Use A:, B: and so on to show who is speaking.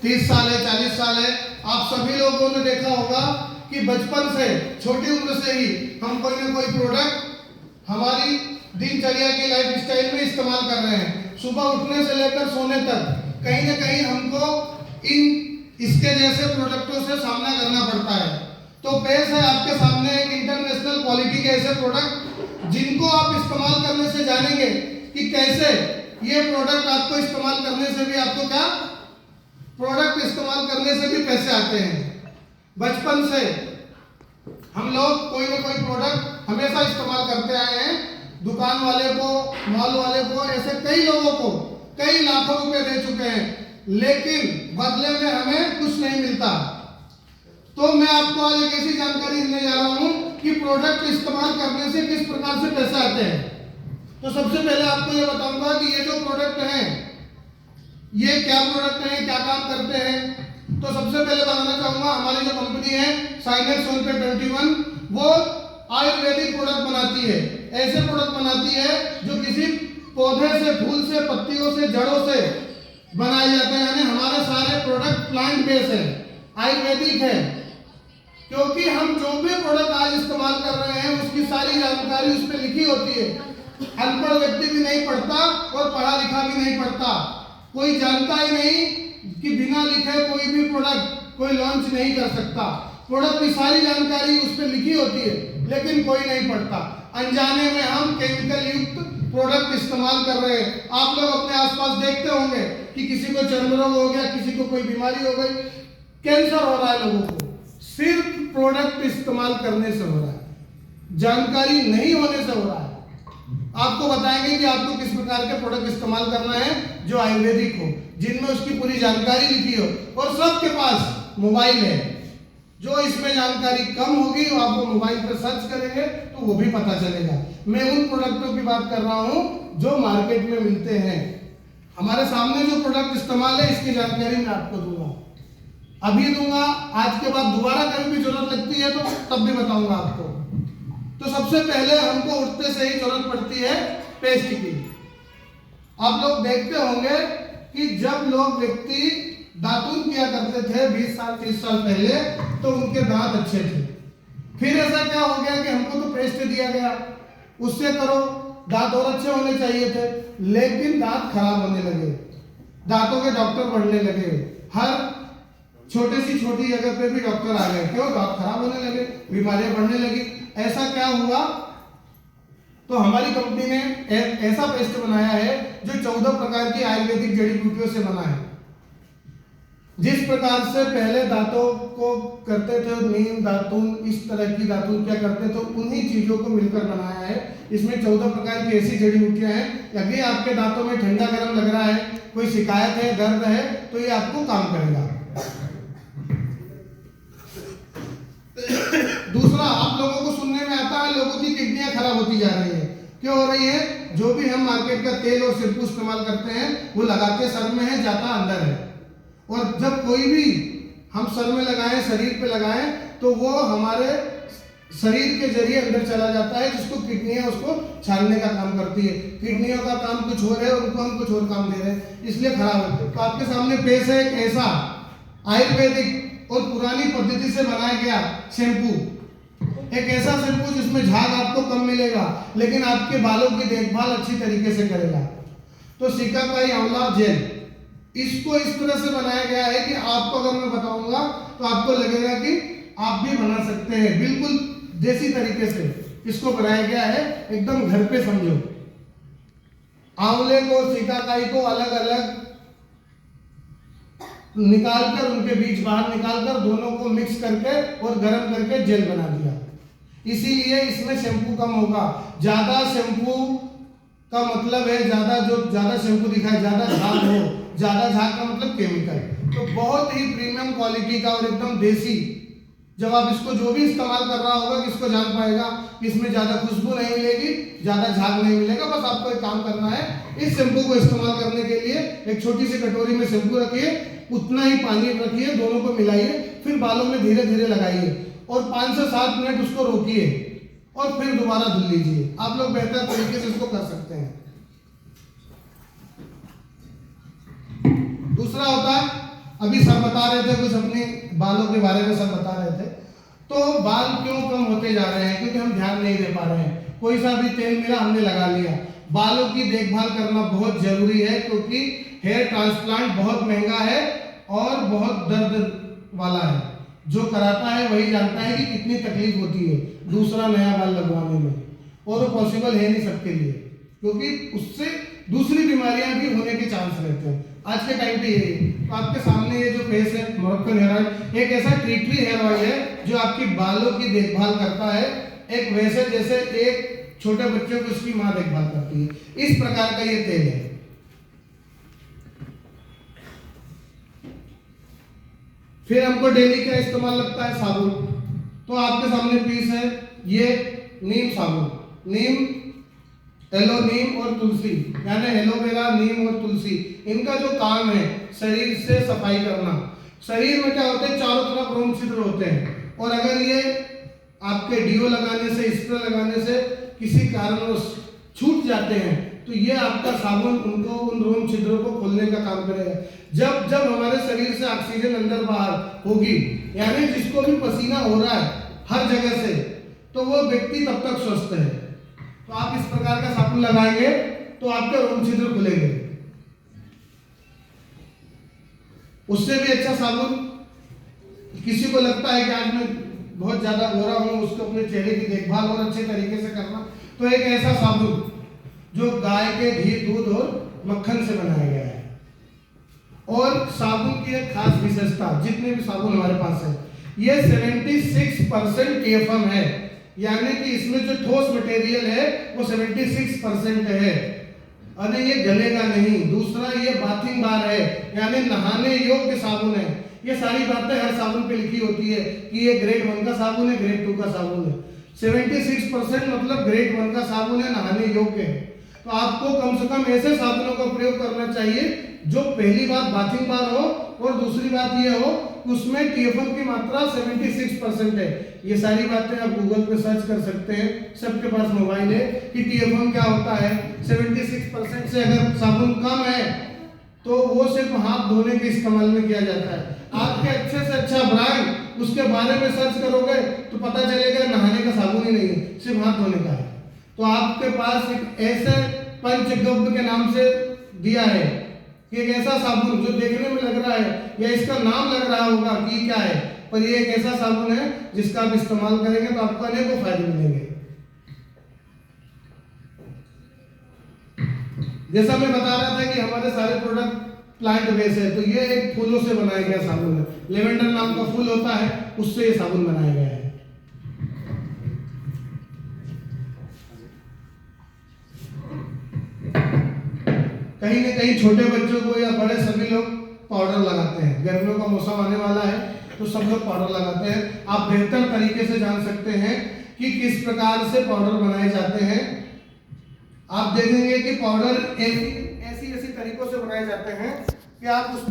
A: 30 साल है, 40 साल है, आप सभी लोगों ने देखा होगा कि बचपन से, छोटी उम्र से ही हम कोई ना कोई प्रोडक्ट हमारी दिनचर्या की लाइफ स्टाइल में इस्तेमाल कर रहे हैं। सुबह उठने से लेकर सोने तक कहीं ना कहीं हमको इसके जैसे प्रोडक्टों से सामना करना पड़ता है। तो पेश है आपके सामने एक इंटरनेशनल क्वालिटी के ऐसे प्रोडक्ट जिनको आप इस्तेमाल करने से जानेंगे कि कैसे ये प्रोडक्ट आपको इस्तेमाल करने से भी आपको क्या प्रोडक्ट इस्तेमाल करने से भी पैसे आते हैं। बचपन से हम लोग कोई ना कोई प्रोडक्ट हमेशा इस्तेमाल करते आए हैं। दुकान वाले को, मॉल वाले को, ऐसे कई लोगों को कई लाखों रुपए दे चुके हैं, लेकिन बदले में हमें कुछ नहीं मिलता। तो मैं आपको आज एक ऐसी जानकारी देने जा रहा हूं कि प्रोडक्ट इस्तेमाल करने से किस प्रकार से पैसे आते हैं। तो सबसे पहले आपको ये बताऊंगा कि ये जो प्रोडक्ट हैं ये क्या प्रोडक्ट हैं, क्या काम करते हैं। तो सबसे पहले बताना चाहूंगा हमारी जो कंपनी है साइनेक्स सोनपे 21, वो आयुर्वेदिक प्रोडक्ट बनाती है। ऐसे प्रोडक्ट बनाती है जो किसी पौधे से, फूल से, पत्तियों से, जड़ों से बनाए जाते हैं। यानी हमारे सारे प्रोडक्ट प्लांट बेस्ड है, आयुर्वेदिक है। क्योंकि हम जो भी प्रोडक्ट आज इस्तेमाल कर रहे हैं उसकी सारी जानकारी उस पर लिखी होती है। अनपढ़ व्यक्ति भी नहीं पढ़ता और पढ़ा लिखा भी नहीं पढ़ता। कोई जानता ही नहीं कि बिना लिखे कोई भी प्रोडक्ट कोई लॉन्च नहीं कर सकता। प्रोडक्ट की सारी जानकारी उस पर लिखी होती है, लेकिन कोई नहीं पढ़ता। अनजाने में हम केमिकल युक्त प्रोडक्ट इस्तेमाल कर रहे हैं। आप लोग अपने आसपास देखते होंगे कि किसी को चर्म रोग हो गया, किसी को कोई बीमारी हो गई, कैंसर हो रहा है लोगों को, सिर्फ प्रोडक्ट इस्तेमाल करने से हो रहा है, जानकारी नहीं होने से हो रहा है। आपको बताएंगे कि आपको किस प्रकार के प्रोडक्ट इस्तेमाल करना है जो आयुर्वेदिक हो, जिनमें उसकी पूरी जानकारी लिखी हो, और सबके पास मोबाइल है। जो इसमें जानकारी कम होगी वो आपको मोबाइल पर सर्च करेंगे तो वो भी पता चलेगा। मैं उन प्रोडक्टों की बात कर रहा हूं जो मार्केट में मिलते हैं। हमारे सामने जो प्रोडक्ट इस्तेमाल है इसकी जानकारी मैं आपको दूंगा, अभी दूंगा, आज के बाद दोबारा कभी भी जरूरत लगती है तो तब भी बताऊंगा आपको। तो सबसे पहले हमको उठते से ही जरूरत पड़ती है पेस्ट की। आप लोग देखते होंगे कि जब लोग व्यक्ति दातुन किया करते थे 20 साल 30 साल पहले, तो उनके दांत अच्छे थे। फिर ऐसा क्या हो गया कि हमको तो पेस्ट दिया गया, उससे करो, दांत और अच्छे होने चाहिए थे, लेकिन दांत खराब होने लगे, दांतों के डॉक्टर बढ़ने लगे, हर छोटी सी छोटी जगह पे भी डॉक्टर आ गए। क्यों? दांत खराब होने लगे, बीमारियां बढ़ने लगी। ऐसा क्या हुआ? तो हमारी कंपनी ने ऐसा पेस्ट बनाया है जो 14 प्रकार की आयुर्वेदिक जड़ी बूटियों से बना है। जिस प्रकार से पहले दांतों को करते थे नीम, दातुन, इस तरह की दातुन क्या करते थे, उन्हीं चीजों को मिलकर बनाया है। इसमें 14 प्रकार की ऐसी जड़ी बूटियां हैं। यदि आपके दांतों में ठंडा गर्म लग रहा है, कोई शिकायत है, दर्द है, तो ये आपको काम करेगा। दूसरा, आप लोगों को सुनने में आता है लोगों की किडनियां खराब होती जा रही है। क्यों हो रही है? जो भी हम मार्केट का तेल और शैम्पू इस्तेमाल करते हैं वो लगाते सर में है, जाता अंदर है। और जब कोई भी हम सर में लगाएं, शरीर पे लगाएं, तो वो हमारे शरीर के जरिए अंदर चला जाता है, जिसको किडनियां उसको छानने का काम करती है। किडनियों का काम कुछ और है, उनको हम कुछ और काम दे रहे हैं, इसलिए खराब होते हैं। तो आपके सामने पेश है एक ऐसा आयुर्वेदिक और पुरानी पद्धति से बनाया गया शैम्पू, एक ऐसा शैम्पू जिसमें झाग आपको कम मिलेगा लेकिन आपके बालों की देखभाल अच्छी तरीके से करेगा। तो शिकाकाई आंवला जेल, इसको इस तरह से बनाया गया है कि आपको अगर मैं बताऊंगा तो आपको लगेगा कि आप भी बना सकते हैं, बिल्कुल देसी तरीके से इसको बनाया गया है, एकदम घर पे समझो। आंवले को, शिकाकाई को अलग अलग निकालकर, उनके बीज बाहर निकालकर, दोनों को मिक्स करके और गर्म करके जेल बना दिया। इसीलिए इसमें शैम्पू कम होगा। ज्यादा शैम्पू का मतलब है ज्यादा शैम्पू दिखाए, ज्यादा झाग हो, ज्यादा झाग का मतलब केमिकल। तो बहुत ही प्रीमियम क्वालिटी का और एकदम देसी। जब आप इसको जो भी इस्तेमाल कर रहा होगा किसको जान पाएगा कि इसमें ज्यादा खुशबू नहीं मिलेगी, ज्यादा झाग नहीं मिलेगा। बस आपको एक काम करना है, इस शैम्पू को इस्तेमाल करने के लिए एक छोटी सी कटोरी में शैम्पू रखिए, उतना ही पानी रखिए, दोनों को मिलाइए, फिर बालों में धीरे धीरे लगाइए और 5 से 7 मिनट उसको रोकिए और फिर दोबारा धुल लीजिए। आप लोग बेहतर तरीके से इसको कर सकते हैं। दूसरा होता है अभी सर बता रहे थे कुछ अपने बालों के बारे में, सर बता रहे थे। तो बाल क्यों कम होते जा रहे हैं? क्योंकि हम ध्यान नहीं दे पा रहे हैं। कोई सा भी तेल मिला हमने लगा लिया। बालों की देखभाल करना बहुत जरूरी है, क्योंकि हेयर ट्रांसप्लांट बहुत महंगा है और बहुत दर्द वाला है। जो कराता है वही जानता है कि कितनी तकलीफ होती है दूसरा नया बाल लगवाने में, और वो पॉसिबल है नहीं सबके लिए, क्योंकि उससे दूसरी बीमारियां भी होने के चांस रहते हैं। आज के टाइम पे यही तो आपके सामने ये जो फेस है मोरक्कन हेयर ऑयल एक ऐसा ट्रीटरी हेयर ऑयल है जो आपकी बालों की देखभाल करता है, एक वैसे जैसे एक छोटे बच्चे को उसकी माँ देखभाल करती है। इस प्रकार का ये तेल है। फिर हमको डेली क्या इस्तेमाल लगता है? साबुन। तो आपके सामने पीस है ये नीम साबुन, नीम, एलो नीम और तुलसी, यानी एलोवेरा, नीम और तुलसी, इनका जो काम है शरीर से सफाई करना। शरीर में क्या होते हैं? चारों तरफ रोम छिद्र होते हैं, और अगर ये आपके डीओ लगाने से, स्प्रे लगाने से किसी कारणवश छूट जाते हैं तो ये आपका साबुन उनको उन रोम छिद्रों को खोलने का काम करेगा। जब जब हमारे शरीर से ऑक्सीजन अंदर बाहर होगी, यानी जिसको भी पसीना हो रहा है हर जगह से, तो वो व्यक्ति तब तक स्वस्थ है। तो आप इस प्रकार का साबुन लगाएंगे तो आपके रोम छिद्र खुलेंगे। उससे भी अच्छा साबुन, किसी को लगता है कि आज मैं बहुत ज्यादा गोरा हूं, उसको अपने चेहरे की देखभाल और अच्छे तरीके से करना, तो एक ऐसा साबुन जो गाय के घी, दूध और मक्खन से बनाया गया है। और साबुन की एक खास विशेषता, जितने भी साबुन हमारे पास है, ये 76% TFM है, यानी कि इसमें जो ठोस मटेरियल है वो 76% है, और ये गलेगा नहीं। दूसरा, ये बाथिंग बार है, यानी नहाने योग्य साबुन है। ये सारी बातें हर साबुन पे लिखी होती है कि ये ग्रेड 1 का साबुन है, ग्रेड 2 का साबुन है। 76% मतलब ग्रेड 1 का साबुन है, नहाने योग्य है। तो आपको कम से कम ऐसे साबुनों का प्रयोग करना चाहिए जो पहली बात बाथिंग बार हो, और दूसरी बात ये हो उसमें TFM की मात्रा 76% है। ये सारी बातें आप गूगल पे सर्च कर सकते हैं, सबके पास मोबाइल है, कि TFM क्या होता है। 76% से अगर साबुन कम है तो वो सिर्फ हाथ धोने के इस्तेमाल में किया जाता है। आपके अच्छे से अच्छा ब्रांड, उसके बारे में सर्च करोगे तो पता चलेगा नहाने का साबुन ही नहीं है, सिर्फ हाथ धोने का है। तो आपके पास एक ऐसे पंचगव्य के नाम से दिया है कि एक ऐसा साबुन जो देखने में लग रहा है या इसका नाम लग रहा होगा कि क्या है, पर ये एक ऐसा साबुन है जिसका आप इस्तेमाल करेंगे तो आपको अनेकों फायदे मिलेंगे। जैसा मैं बता रहा था कि हमारे सारे प्रोडक्ट प्लांट बेस है, तो ये एक फूलों से बनाया गया साबुन है। लेवेंडर नाम का फूल होता है, उससे ये साबुन बनाया गया है। कहीं ना कहीं छोटे बच्चों को या बड़े सभी लोग पाउडर लगाते हैं। गर्मियों का मौसम आने वाला है तो सब लोग पाउडर लगाते हैं। आप बेहतर तरीके से जान सकते हैं कि किस प्रकार से पाउडर बनाए जाते हैं। आप देखेंगे कि पाउडर ऐसी तरीकों से बनाए जाते हैं कि आप उस